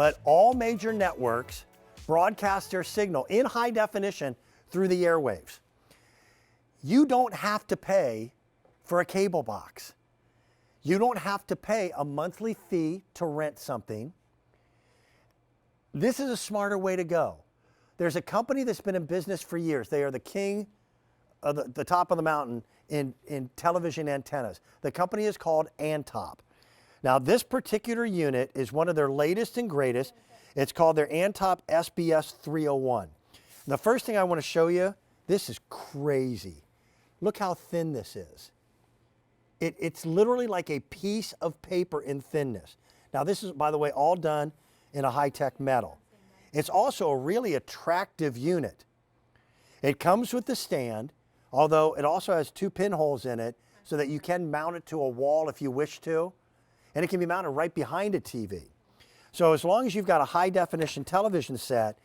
but all major networks broadcast their signal in high definition through the airwaves. You don't have to pay for a cable box. You don't have to pay a monthly fee to rent something. This is a smarter way to go. There's a company that's been in business for years. They are the king of the top of the mountain in television antennas. The company is called Antop. Now, this particular unit is one of their latest and greatest. It's called their Antop-SBS-301. The first thing I want to show you, this is crazy. Look how thin this is. It's literally like a piece of paper in thinness. Now, this is, by the way, all done in a high-tech metal. It's also a really attractive unit. It comes with the stand, although it also has 2 pinholes in it so that you can mount it to a wall if you wish to, and it can be mounted right behind a TV. So as long as you've got a high-definition television set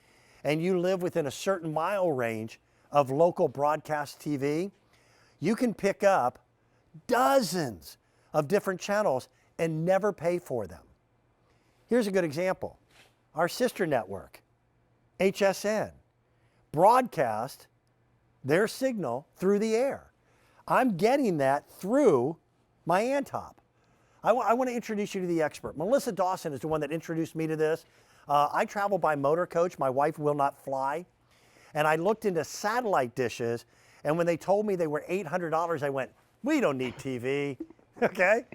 and you live within a certain mile range of local broadcast TV, you can pick up dozens of different channels and never pay for them. Here's a good example. Our sister network, HSN, broadcast their signal through the air. I'm getting that through my Antop. I want to introduce you to the expert. Melissa Dawson is the one that introduced me to this. I travel by motor coach. My wife will not fly. And I looked into satellite dishes, and when they told me they were $800, I went, we don't need TV, okay?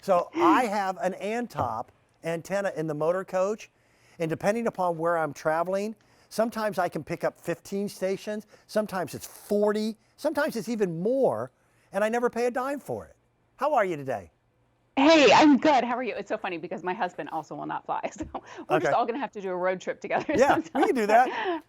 So I have an Antop antenna in the motor coach, and depending upon where I'm traveling, sometimes I can pick up 15 stations, sometimes it's 40, sometimes it's even more, and I never pay a dime for it. How are you today? Hey, I'm good. How are you? It's so funny because my husband also will not fly. So we're just all going to have to do a road trip together. Yeah, sometime. we can do that.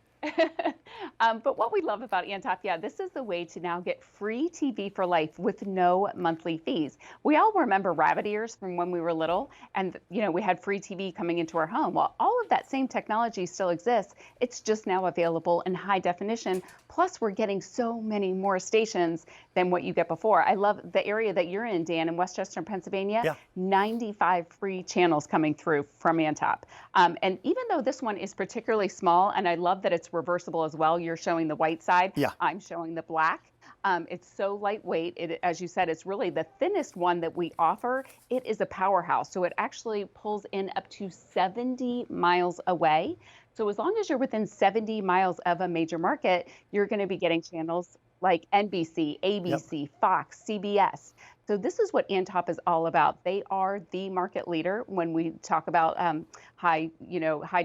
But what we love about Antop, this is the way to now get free TV for life with no monthly fees. We all remember rabbit ears from when we were little, and we had free TV coming into our home. Well, all of that same technology still exists. It's just now available in high definition. Plus, we're getting so many more stations than what you get before. I love the area that you're in, Dan, in Westchester, Pennsylvania. Yeah. 95 free channels coming through from Antop. And even though this one is particularly small, and I love that it's reversible as well. You're showing the white side. Yeah. I'm showing the black. It's so lightweight. As you said, it's really the thinnest one that we offer. It is a powerhouse. So it actually pulls in up to 70 miles away. So as long as you're within 70 miles of a major market, you're going to be getting channels like NBC, ABC, Fox, CBS. So this is what Antop is all about. They are the market leader when we talk about high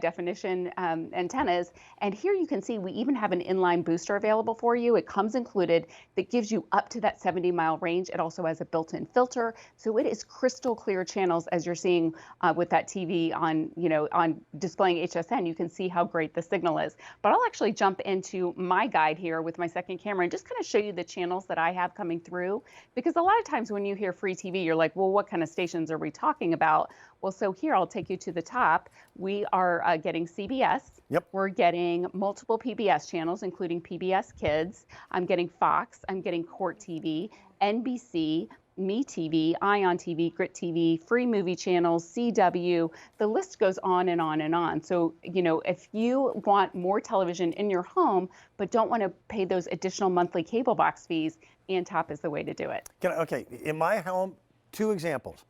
definition antennas. And here you can see we even have an inline booster available for you. It comes included that gives you up to that 70-mile range. It also has a built-in filter. So it is crystal clear channels as you're seeing with that TV on displaying HSN. You can see how great the signal is. But I'll actually jump into my guide here with my second camera and just kind of show you the channels that I have coming through. Because a lot of times when you hear free TV, you're like, well, what kind of stations are we talking about? Well, so here I'll take you to the top. We are getting CBS. Yep. We're getting multiple PBS channels, including PBS Kids. I'm getting Fox. I'm getting Court TV, NBC, MeTV, Ion TV, Grit TV, free movie channels, CW. The list goes on and on and on. So, if you want more television in your home, but don't want to pay those additional monthly cable box fees, Antop is the way to do it. Okay, in my home, 2 examples.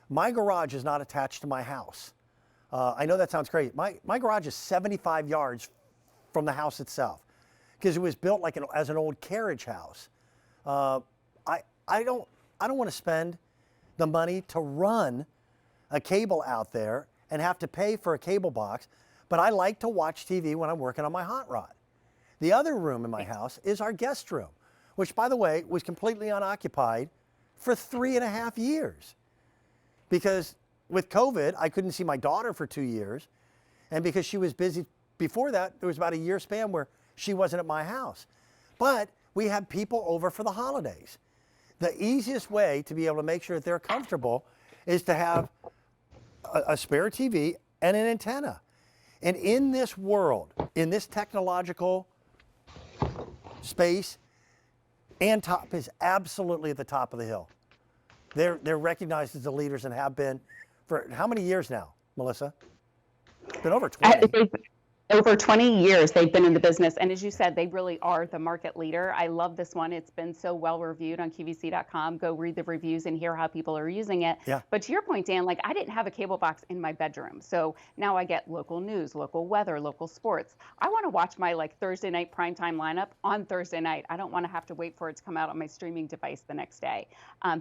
My garage is not attached to my house. I know that sounds crazy. My garage is 75 yards from the house itself because it was built like as an old carriage house. I don't want to spend the money to run a cable out there and have to pay for a cable box, but I like to watch TV when I'm working on my hot rod. The other room in my house is our guest room, which, by the way, was completely unoccupied for 3.5 years. Because with COVID, I couldn't see my daughter for 2 years. And because she was busy before that, there was about a year span where she wasn't at my house. But we had people over for the holidays. The easiest way to be able to make sure that they're comfortable is to have a spare TV and an antenna. And in this world, in this technological space, Antop is absolutely at the top of the hill. They're recognized as the leaders and have been for how many years now, Melissa? It's been over 20. Over 20 years they've been in the business, and as you said, they really are the market leader. I love this one. It's been so well reviewed on QVC.com. Go read the reviews and hear how people are using it. Yeah. But to your point, Dan, like I didn't have a cable box in my bedroom, so now I get local news, local weather, local sports. I want to watch my like Thursday night primetime lineup on Thursday night. I don't want to have to wait for it to come out on my streaming device the next day.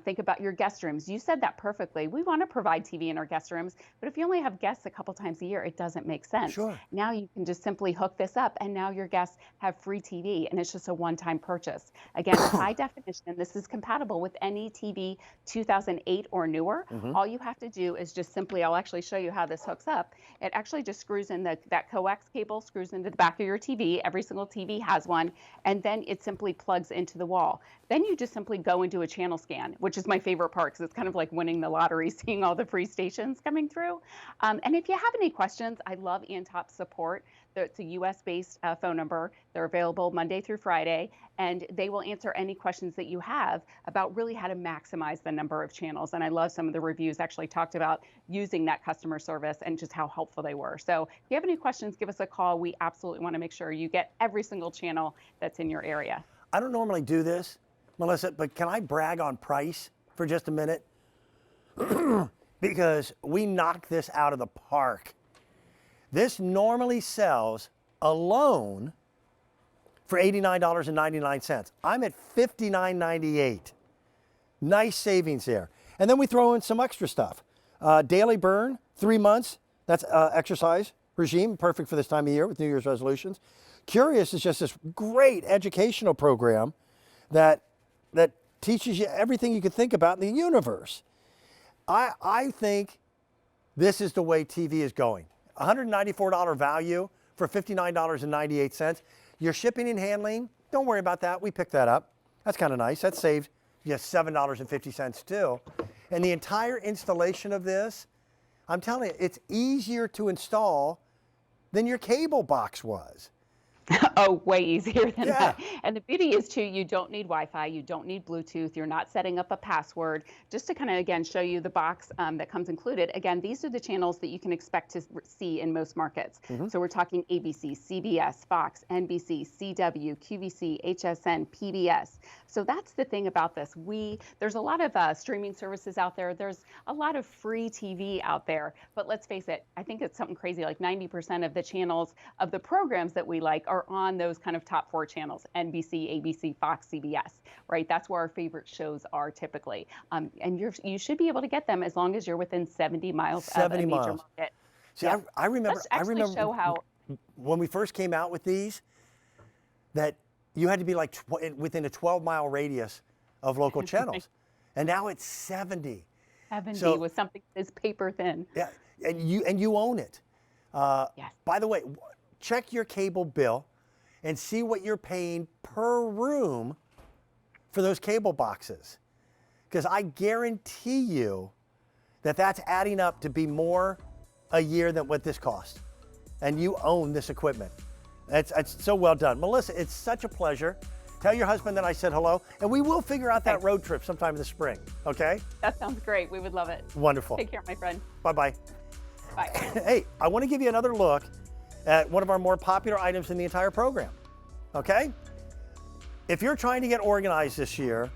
Think about your guest rooms. You said that perfectly. We want to provide TV in our guest rooms, but if you only have guests a couple times a year, it doesn't make sense. Sure. Now you can just simply hook this up, and now your guests have free TV, and it's just a one-time purchase. Again, high definition. This is compatible with any TV 2008 or newer. All you have to do is just simply, I'll actually show you how this hooks up. It actually just screws in that coax cable, screws into the back of your TV. Every single TV has one, and then it simply plugs into the wall. Then you just simply go and do a channel scan, which is my favorite part because it's kind of like winning the lottery, seeing all the free stations coming through. And if you have any questions, I love Antop support. It's a US-based phone number. They're available Monday through Friday, and they will answer any questions that you have about really how to maximize the number of channels. And I love some of the reviews actually talked about using that customer service and just how helpful they were. So if you have any questions, give us a call. We absolutely want to make sure you get every single channel that's in your area. I don't normally do this, Melissa, but can I brag on price for just a minute? Because we knocked this out of the park. This normally sells alone for $89.99. I'm at $59.98. Nice savings there. And then we throw in some extra stuff. Daily burn, 3 months. That's exercise regime, perfect for this time of year with New Year's resolutions. Curious is just this great educational program that teaches you everything you could think about in the universe. I think this is the way TV is going. $194 value for $59.98. Your shipping and handling, don't worry about that. We picked that up. That's kind of nice. That saved you $7.50 too. And the entire installation of this, I'm telling you, it's easier to install than your cable box was. Oh, way easier than Yeah. that. And the beauty is too, you don't need Wi-Fi, you don't need Bluetooth, you're not setting up a password. Just to kind of, again, show you the box that comes included. Again, these are the channels that you can expect to see in most markets. So we're talking ABC, CBS, Fox, NBC, CW, QVC, HSN, PBS. So that's the thing about this. There's a lot of streaming services out there. There's a lot of free TV out there. But let's face it, I think it's something crazy, like 90% of the channels of the programs that we like are on those kind of top 4 channels, NBC, ABC, Fox, CBS, right? That's where our favorite shows are typically. And you should be able to get them as long as you're within 70 miles of a major market. See, yeah. I remember show how when we first came out with these, that you had to be like within a 12-mile radius of local channels. And now it's 70. 70 with something that's paper thin. Yeah, and you own it. Yes. By the way, check your cable bill and see what you're paying per room for those cable boxes. Because I guarantee you that that's adding up to be more a year than what this costs. And you own this equipment. It's so well done. Melissa, it's such a pleasure. Tell your husband that I said hello, and we will figure out that road trip sometime in the spring, okay? That sounds great. We would love it. Wonderful. Take care, my friend. Bye-bye. Bye. Hey, I want to give you another look at one of our more popular items in the entire program, okay? If you're trying to get organized this year,